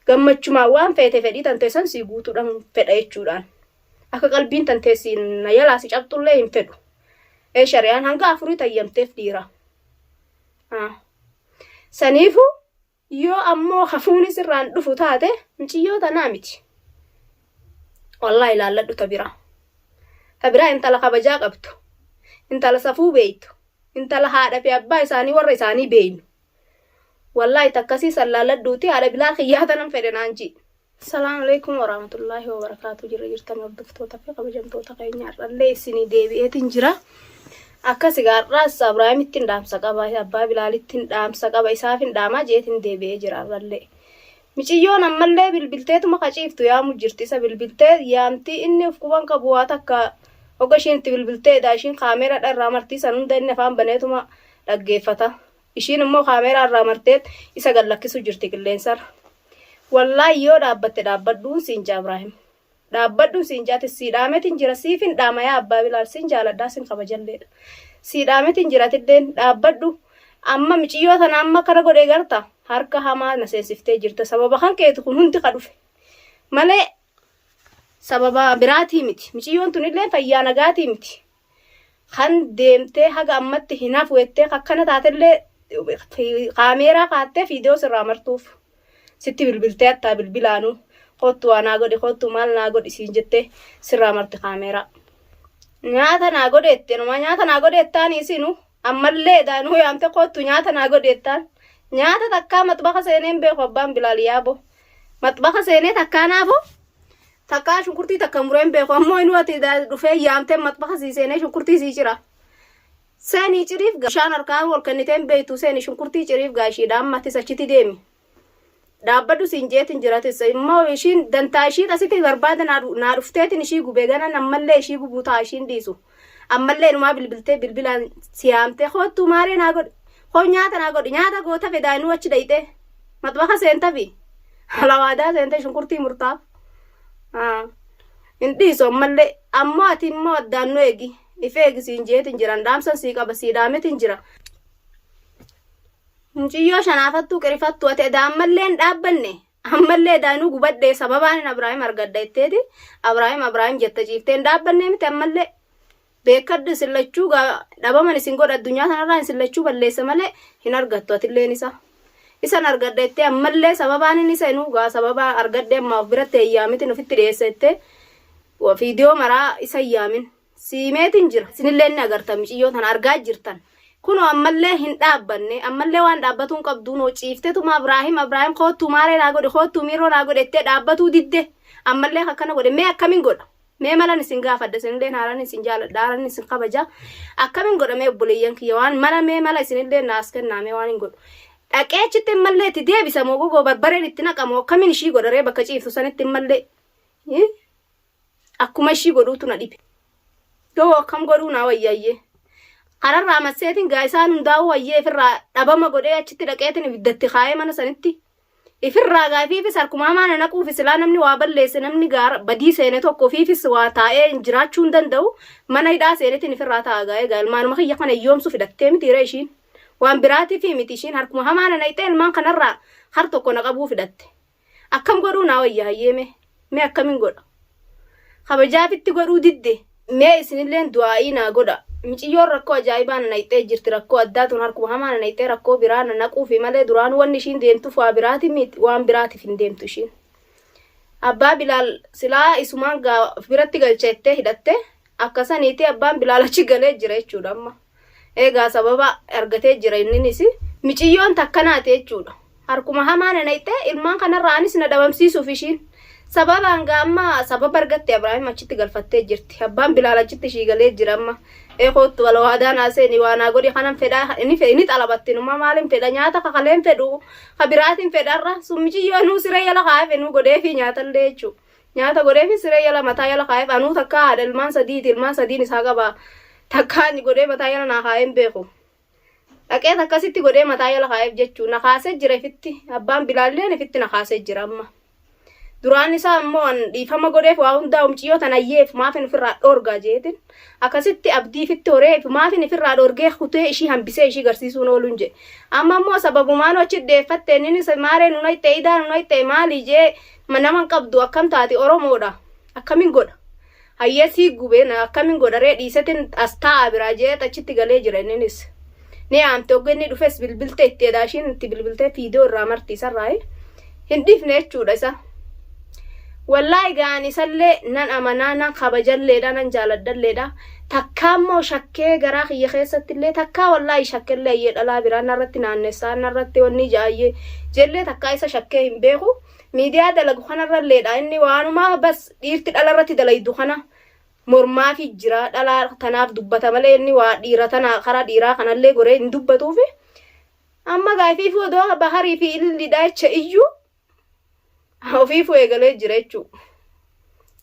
gammachuma waan feete fedhii tante san si guutuudhaan fedha jechuudhaan akka qalbiin tante siin yalaa si cabxullee hin fedhu shari'aan hanga afurii tayyamteef dhiira saniifu yoo ammoo hafuuni sirraan dhufu taate muciyyoo tanaa miti wallahi ilaalladhu tabira intala kabajaa qabdu intala safuu beeytu intala haadha fi abbaa isaanii warra isaanii beeynu wallahi takkasii sallaalladhuuti haadha bilaa khiyyaata nan fedhe naanji. Assalamu alaikum warahmatullahi wabarakatuh. Jirtan hordoftoota fi kabajamtoota keenya irrallee isinii deebi'eetiin jira. Akka sigaarraas Abrahaamitti dhaamsa qaba, abbaa Bilaalitti dhaamsa qaba, isaaf dhaamaa jeetiin deebi'ee jira irrallee. Miciyyoon ammallee bilbilteetuma qaciiftu yaamu jirti. Isa bilbiltee yaamti inni of quban qabu waa takka oga ishiinitti bilbilteedha. Ishiin kaameeraadha irraa martii san hunda inni afaan baneetuma dhaggeeffata. Ishiin immoo kaameeraa irraa marteet isa gallakkisu jirti qilleensarra. Wallahi yoo dhaabbatte dhaabbadhuun siinjaa Ibrahim. Dhaabbadhuun siinjaati siidhaametiin jira siifin dhaama yaa abbaa Bilaal siin jaaladhaa siin kabajalleedha. Siidhaametiin jiraatidleen dhaabbadhu amma miciyyoo tana amma kana godhee garta harka hamaa na seesiftee jirta sababa kan keetu kun hundi qadufe. Malee sababa biraatii miti. Miciyyoon tunillee fayyaa nagaatii miti. Kan deemtee haga ammatti hinaaf weettee akkana taatellee kaameeraa kaattee viidiyoo sirraa martuuf. Sitti bilbiltee attaa bilbilaanu kottu waa naa godhe kottu maal naa godhi siin jettee sirraa marti kaameeraa. Nyaata naa godheette numa nyaata naa godheettaan isinu ammallee daanuu yaamte kottu nyaata naa godheettaan nyaata takkaa maxbaqa seeneen beeku abbaan Bilaal yaabo maxbaqa seenee takkaa naafo takkaa shunkurtii takka mureen beeku ammoo inni ati dhufee yaamte maxbaqa sii seenee shunkurtii sii cira. Seenii ciriif gashaan harkaan wal kenniteen beektu seenii shunkurtii ciriif gaashiidha ammattis achitti deemi. Dhaabbadhu siin jeetiin jiraatessa immoo ishiin dantaa ishii asitti barbaada naa dhufteetiin ishii gubee ganan ammallee ishii gubuutaa ishiin dhiisu ammallee numaa bilbiltee bilbilaan siyaamtee kottu maaree naa godhe koo nyaata naa godhe nyaata goota fedaanuu achi dhayxee maxbaqa seentafi halawaadaa seentee shunkurtii murtaaf hin dhiisu ammallee ammoo ati immoo addaan nu eegi ife eegi siin jeetiin jiran dhaamsan sii qaba sii dhaametiin jira. Muciyyoo shanaafattuu qirifattuu ate daammallee hin dhaabbanne ammallee daanuu gubadhee sababaan Abrahaam argadda jetteeti Abrahaam jetta ciiftee hin dhaabbanne miti ammallee beekaddu sillachuu dhabaman isin godha addunyaa sanarraa hin sillachuu balleessa malee hin argattu atilleen isan argadda jettee ammallee sababaan inni isa inuu sababa argadde amma of biratti hiyyaamitiin ofitti dhiyeessa jettee viidiyoo maraa isa hiyyaamin siimeetiin jira isinillee inni agarta muciyyoo tana argaa jirtan. Kuno ammallee hin dhaabbanne ammallee waan dhaabbatuun qabdu noo ciifteetuma Abrahaam kottu maaree naa godhe kottu miiroo naa godhe ettee dhaabbatuu didde ammallee akkana godhe mee akkamiin godha mee malan isin gaafadda isinillee haaran isin jaaladha haaran isin kabaja akkamiin godha mee obboleeyyan kiyya waan mala mee mala isinillee naas kennaa mee waan hin godhu dhaqee achitti immallee itti deebisa moo gogoo barbareen itti naqamoo akkamiin ishii godharee bakka ciiftu sanitti immallee akkuma ishii godhuutu na dhibe gogoo akkam godhuu naa wayyaayyee. Kararraa masseetiin gaa'isaan hundaa'uu wayyee ifirraa dhabama godhee achitti dhaqeetiin ibiddatti kaa'ee mana sanitti ifirraa gaafiifis harkumaa maana naquufis ilaa namni waa balleesse namni gaara badii seene tokko fiifis waa taa'ee jiraachuu hin danda'u mana hidhaa seenetiin ifirraa taa'a gaa'ee ilmaanuma kiyya kana hiyyoomsu fidattee mitiira ishiin waan biraatiif miti ishiin harkuma hamaana naqxee ilmaan kanarraa har tokko naqabuu fidatte akkam godhuu naa wayyaa hayyeeme mee akkamiin godha kabajaafitti godhuu didde mee isinilleen du'aa'ii naa godha. Miciyyoon rakkoo ajaa'ibaan naqxee jirti rakkoo addaatuun harkuma hamaan naqxee rakkoo biraa naquufi malee duraan wanni ishiin deemtuuf waa biraati miti waan biraatiif hin deemtu ishiin. Abbaa Bilaal silaa isumaan biratti galcheettee hidhatte akkasaniiti abbaan Bilaal achi galee jira jechuudha amma. Eegaa sababa argatee jira inninis miciyyoon takkanaati jechuudha. Harkuma hamaan naqxee ilmaan kanarraanis na dhabamsiisuuf ishiin. Sababaan gaamma sababa argatte Abrahaam achitti galfattee jirti. Abbaan Bilaal achitti ishii galee jira amma. Kottu walwaadaan aseeni waanaa godhi kanan fedhaa inni xalabatte numa maalin fedha nyaata kakaleen fedhu kabiraatiin fedharra sun miciyyoo nuu siree yala kaa'eef nuu godheefi nyaatallee jechuudha. Nyaata godheefi siree yala mataa yala kaa'eef anuu takka haadha ilmaan sadiin isaa qaba takka inni godhee mataa yala naa kaa'een beeku. Dhaqee takkasitti godhee mataa yala kaa'eef jechuudha. Na kaasee jira ifitti abbaan Bilaalleen ifitti na kaasee jira amma. duraan isaa ammoo dhiifama godheef waa hundaa muciyyoo tanayyeef maafin ofirraa dhoorgaa jeetin akkasitti abdiifitti horeef maafin ofirraa dhoorgee kutee ishii hambisee ishii garsiisuun ooluun jedhe amma ammoo sababumaan achi deeffatte inni maaree nunayte idaa nunayte maali jee naman qabdu akkam taati oromoodha akkamin godha hayyesii gubeen akkamin godha ree dhiisatin astaa biraa jee achitti galee jira innis ni amte oggenni dhufes bilbilte itti edaashiin itti bilbilte fiidiyoo irraa martiisarraa hin dhiifne jechuudha isa wallahi gaani sallee nan amanaa nan kabajalleedha nan jaaladhalleedha takkaa immoo shakkee garaa kiyya keessattillee takkaa wallahi shakkellee ayyee dhalaa biraa narratti naannessaa narratti wanni jaayyee jellee takkaa isa shakkee hin beeku miidiyaa dalagu kanarralleedha inni waanuma bas dhiirti dhalarratti dalaydu kana mormaa fi jira dhalaa tanaaf dubbata malee inni waa dhiira tana karaa dhiiraa kanallee goree hin dubbatuufi amma gaafii fi odoo baharii fi illidha jecha iyyuu ofiifu eegalee jira jechuu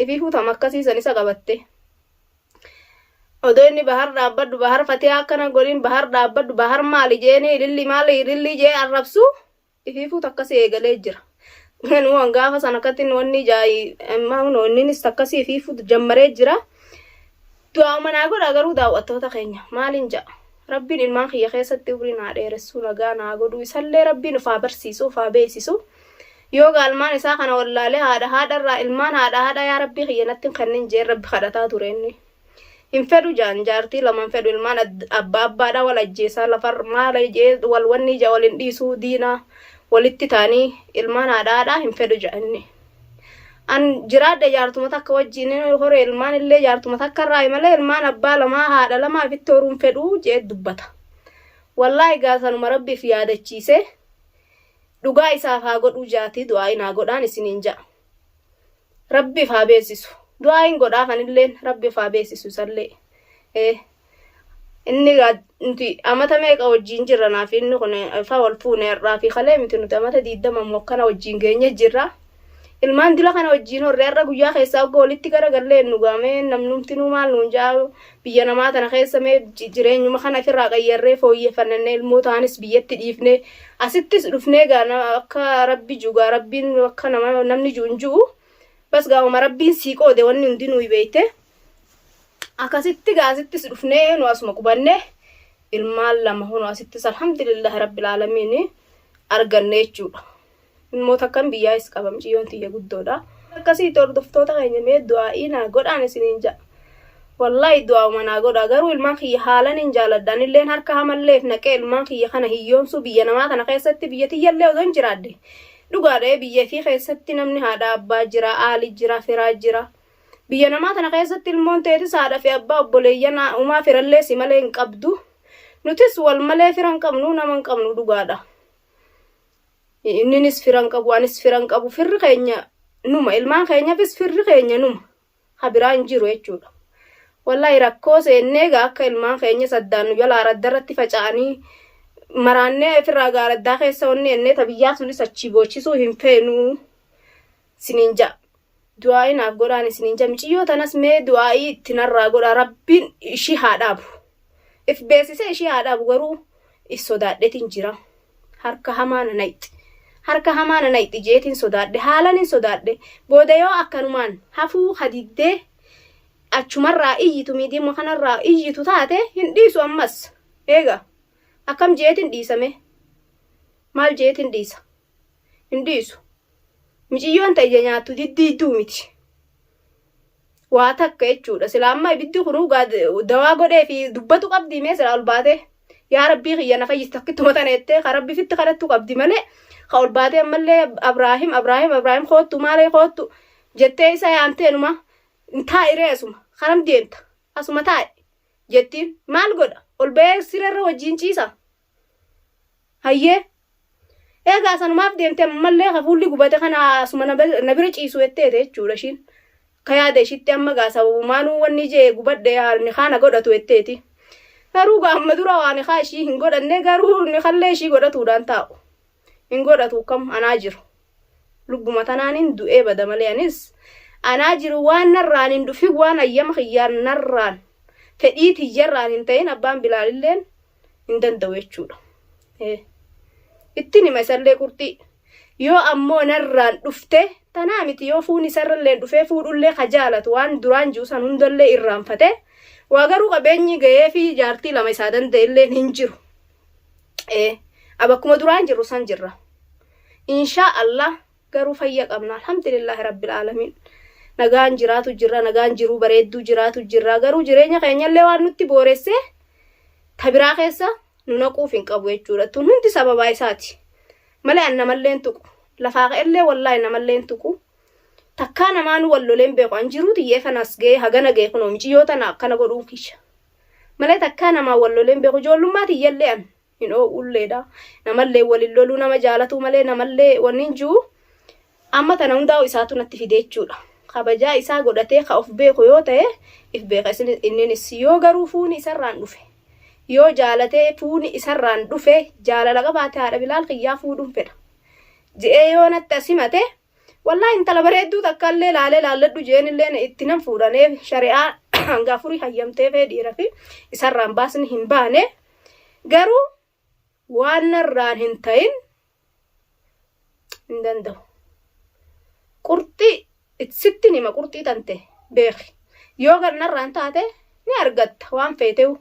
ifiifuu tam akkasiisan isa qabatte odoo inni bahar dhaabbaddu bahar fatee akkana godhin bahar dhaabbaddu bahar maali jeeni ililli maali ililli jee arrabsu ifiifuu takkasii eegalee jira nuwan gaafa sana akkatin wanni jaayi innis takkasii ifiifuu jammaree jira du'aa manaa godha garuu daawwattoota keenya maaliin ja'a rabbiin ilmaan kiyya keessatti umrii naa dheeressuu nagaa naa godhu isallee rabbiin ufaa barsiisuu ufaa beeksisu yoo galmaan isaa kana wallaalee haadharraa ilmaan haadha yaa rabbii kiyyanatti kanneen jee rabbi kadhataa ture inni hin fedhu jaartii laman fedhu ilmaan abbaadha wal ajjeesaa lafar maala jee wal wanni ija waliin dhiisuu diinaa walitti taanii ilmaan haadha hin fedhu jaanni an jiraadde jaartuma takka wajjin hore ilmaan illee jaartuma takka irraa malee ilmaan abbaa lamaa haadha lamaa ofitti horuun fedhu jee dubbata wallahi gaasanuma rabbiif yaadachiise dhugaa isaaf haa godhuu jaati du'aa inaa godhaan isiniin ja'a rabbiif haa beesisu du'aa hin godhaafanilleen rabbiif haa beesisu sallee inni nuti amata meeqa wajjin jirra naaf inni kun fa wal fuune irraa fi kalee miti nuti amata 20 mokkana wajjin geenye jirra ilmaan dila kana wajjin horree irra guyyaa keessaa oggoo walitti garagallee nu gaamee namnumtinuu maal nuun jaa biyya namaa tana keessa mee jireenyuma kana ofirraa qayyarree fooyyeffannee ilmootaanis biyyatti dhiifne asittis dhufnee gaana akka rabbi juga rabbiin akka namni juunjuu bas gaawuma rabbiin sii qoode wanni hundinuu beeyte akkasitti gaasittis dhufnee nu asuma qubanne ilmaan lama hunu asittis alhamdulillah rabbil aalamiin arganne jechuudha ilmoota kan biyyaa is qabam ciyyoon tiyya guddoodha akkasii hordoftoota keenya mee du'aa godhaan isiniin ja'a wallahi du'aa manaa godha garuu ilmaan kiyya haalan hin jaaladdan illeen harka hamalleef naqee ilmaan kiyya kana hiyyoomsuu biyya namaa kana keessatti biyya tiyyallee odoo hin jiraadde dhugaadha biyya fi keessatti namni haadha abbaa jira aali jira firaa jira biyya namaa kana keessatti ilmoon teetis haadha fi abbaa obboleeyyan umaa firallee si malee hin qabdu nutis wal malee firan qabnu naman qabnu dhugaadha inninis firan qabu anis firan qabu firri keenya numa ilmaan keenyaafis firri keenya numa habiraa hin jiru jechuudha wallahi rakkoo seenneega akka ilmaan keenya saddaan nu jalaa raddarratti faca'anii maraannee firraa gaaraddaa keessa onnee ennee tabiyyaa sunis achi boochisuu hin feenu siniin ja'a du'aa inaaf godhaan siniin ja'a miciyyoo tanas mee du'aa itti narraa godha rabbiin ishii haadhaabu if beesise ishii haadhaabu garuu is sodaadheetiin jira harka hamaana nayti harka hamaana nayti jeetiin sodaadhe haalan hin sodaadhe booda yoo akkanumaan hafuu hadiddee achumarraa iyyitu miidiima kanarraa iyyitu taate hin dhiisu ammas eega akkam jeetiin dhiisame maal jeetiin dhiisa hin dhiisu miciyyoon ta'e nyaattu diddiidduu miti waa takka jechuudha sila amma ibiddi kunuu dawaa godhee fi dubbatu qabdii mee sila ol baate yaa rabbii kiyya na fayyis takkittuma taneettee ka rabbi fitti kadhattu qabdi malee ka ol baatee ammallee Abraahim koottu maalee koottu jettee isa yaamteenuma taa'iree asuma karam deemta asuma taa'e jettiin maal godha ol ba'ee sirarra wajjin ciisa hayyee eegaa sanumaaf deemte ammallee hafuulli gubate kana asuma na bira ciisu jetteete jechuudha ishiin ka yaada ishitti amma gaasabumaanuu wanni jee gubadde ni kaana godhatu jetteeti garuu gaamma dura waan kaa ishii hin godhanne garuu ni kallee ishii godhatuudhaan taa'u hin godhatu kam anaa jiru lubbuma tanaanin du'ee bada malee anis anaa jiru waan narraan hin dhufi waan ayyama kiyyaan narraan fedhii tiyyarraan hin ta'in abbaan bilaalilleen hin danda'u jechuudha ittiin hima isallee qurxii yoo ammoo narraan dhufte tanaa miti yoo fuuni sarrallee dhufee fuudhullee kajaalatu waan duraan jiusan hundallee irraanfate waa garuu qabeenyi ga'ee fi jaartii lama isaa danda'elleen hin jiru. Abakkuma duraan jirru san jirra. Inshaa Allah garuu fayya qabna alhamdulillahi rabbil alamin. Nagaan jiraatu jirra, nagaan jiruu bareedduu jiraatu jirra. Garuu jireenya keenyallee waan nutti booresse tabiraa keessa nu naquuf hin qabu jechuudha. Tun hundi sababaa isaati. Malee an namalleen tuqu. Lafaa qe'ellee wallaahi namalleen tuqu. Takkaa namaan walloleen beeku an jiruu xiyyeeffanas ga'ee hagana ga'e kunoo miciyyoota na akkana godhuu kisha. Malee takkaa namaan walloleen beeku ijoollummaa tiyyallee an hin oolleedha. Namallee walin loluu nama jaalatu malee namallee wannin jiru amma tana hundaa'u isaatu natti fide jechuudha. Kabajaa isaa godhatee ka of beeku yoo ta'e if beeka innis yoo garuu fuuni isarraan dhufe. Yoo jaalatee fuuni isarraan dhufe jaalala qabaate haadha Bilaal Kiyyaa fuudhuun fedha. Je'ee yoo natti asimate wallahi intala bareedduu takkaallee laalee laalladhu jeenillee itti nan fuudhanee shari'aa hanga afurii hayyamtee fee dhiira fi isarraan baasni hin baane garuu waan narraan hin ta'in hin danda'u. Qurxii sitti nima qurxii tante beeki. Yoo narraan taate ni argatta waan feetewu.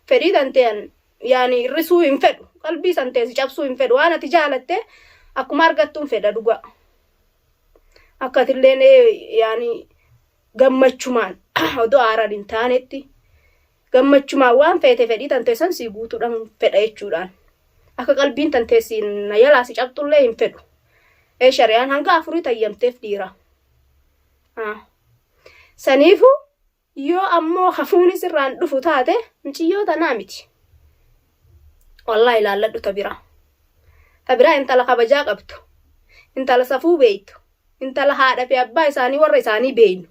Fedhii tanteen yaani irrisuu hin fedhu. Qalbii santeesi cabsuu hin fedhu. Waan ati jaalatte akkuma argattuun fedha dhugaa. Akkatilleen yaani gammachumaan odoo aaraan hin taanetti gammachumaan waan feete fedhii tanteessan sii guutuudhaan fedha jechuudhaan. Akka qalbiin tanteessiin na yalaasi cabxullee hin fedhu. Shari'aan hanga afurii tayyamteef dhiira. Saniifu yoo ammoo hafuuni sirraan dhufu taate miciyyoota naa miti. Wallahi ilaalladhu tabiraa. Tabiraa intala kabajaa qabdu. Intala safuu beeytu. Intala haadha fi abbaa isaanii warra isaanii beeynu.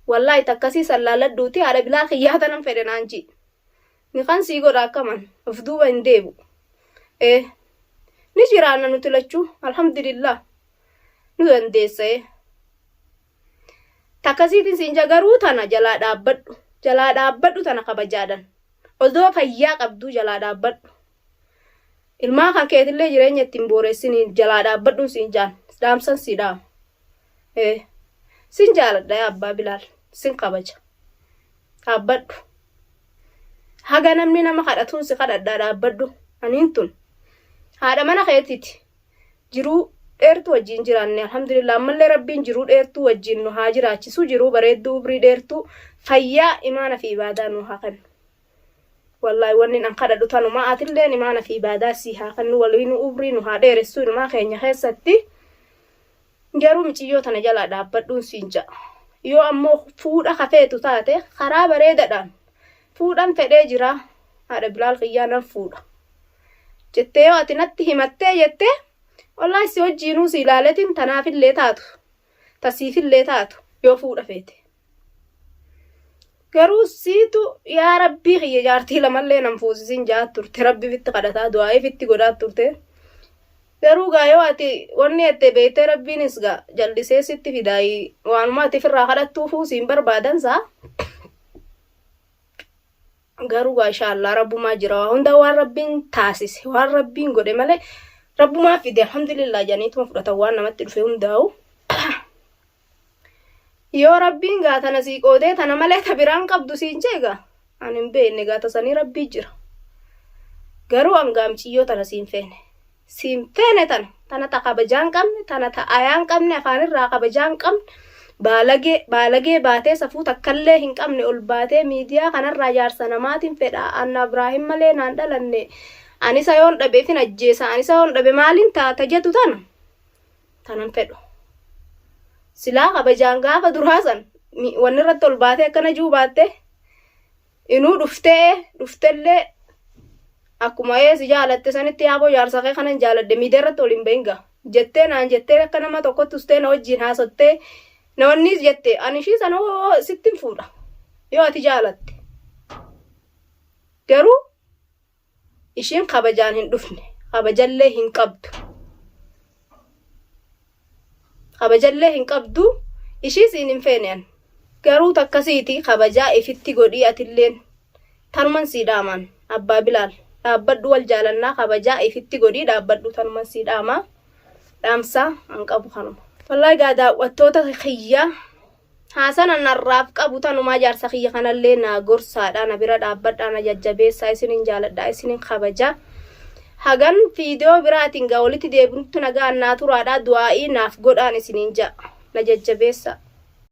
Wallahi takkasii sallaalladhuuti haadha Bilaal Kiyyaa tanan fedhe naan jii. Ni kan sii godha akkaman of duuba hin deebu. Ni jiraanna nuti lachuu alhamdulillah. Nu dandeessa. Takkasiitiin siin jagaruu tana jalaa dhaabbadhu. Jalaa dhaabbadhu tana kabajaadhan. Odoo fayyaa qabduu jalaa dhaabbadhu. Ilmaa kan keetillee jireenya ittiin booreessini jalaa dhaabbadhuun siin jaan. Daamsan si daama. Sin jaaladha yaa abbaa Bilaal. Sin kabaja. Dhaabbadhu. Haga namni nama kadhatuun si kadhadhaa dhaabbadhu. Aniin tun. Haadha mana keetiiti. Jiruu dheertuu wajjin jiraanne alhamdulillah ammallee rabbiin jiruu dheertuu wajjin nu haa jiraachisu jiruu bareedduu ubrii dheertuu fayyaa imaana fi ibaadaa nu haa kennu. Wallahi wanni an kadhadhu tanuma atilleen imaana fi ibaadaa si haa kennu waliin ubrii nu haa dheeressu ilmaa keenya keessatti. Garuu miciyyoo tana jalaa dhaabbadhuun siin ja'a. Yoo ammoo fuudha kafeetu taate karaa bareedaadhaan fuudhan fedhee jira haadha Bilaal Kiyyaa nan fuudha. Jettee yoo ati natti himattee jettee wallahi si wajjiinuu si ilaaletiin tanaafillee taatu. Tasiifillee taatu yoo fuudha feete. Garuu siitu yaa Rabbii kiyya jaartii lamallee nan fuusisin jaat turte rabbi fitti kadhataa du'aa fitti godhaat turte. Garuu gaa yoo ati wanni ette beeytee rabbiinis gaa jallisee sitti fidaayi waanuma ati firraa kadhattuufuu siin barbaadansaa. Garuu gaa inshaallah rabbumaa jira hunda waan rabbiin taasise waan rabbiin godhe malee rabbumaa fide alhamdulillah janiituma fudhatan waan namatti dhufe hundaa'u. Yoo rabbiin gaa tana sii qoodee tana malee tabiraan qabdu siin jeega ani hin beekne gaa tasanii rabbii jira. Garuu hangaa miciyyoo tana siin feene. Siin feene tana ta kabajaan qabne tana ta ayaan qabne afaanirraa kabajaan qabne. Baalagee baatee safuu takkallee hin qabne ol baatee miidiyaa kanarraa jaarsa namaatiin fedha Anna Ibraahim malee naan dhalanne anisa yoon dhabeefin ajjeesa anisa yoon dhabe maaliin taata jettu tanan fedhu. Silaa kabajaan gaafa duraasan wanni irratti ol baatee akkana juu baatte inuu dhuftellee akkuma si jaalatte sanitti yaaboo jaarsa kee kanan jaaladde miidiyaa irratti ol hin beeyinga jettee naan jettee akka nama tokkotti ustee na wajjin haasottee nawannis jette ani ishii sana sittin fuudha yoo ati jaalatte. Garuu ishiin kabajaan hin dhufne kabajallee hin qabdu. Kabajallee hin qabdu ishii siin hin feenean. Garuu takkasiiti kabajaa ifitti godhii atilleen tanuman sii dhaaman abbaa Bilaal dhaabbadhu wal jaalannaa kabajaa ifitti godhii dhaabbadhu tanuman sii dhaamaa. رامسا أنقبو خنم والله قادا وتوتا خيّة حسن النراف قبوتا نما جارسا خيّة خنا اللي ناقور سادا نبرا دابد أنا ججبه سايسنين جالد دايسنين خبجا hagan video biraatiin gaa walitti deebintu nagaa annaa turaadhaa du'aa'ii naaf godhaan isiniin ja'a na jajjabeessa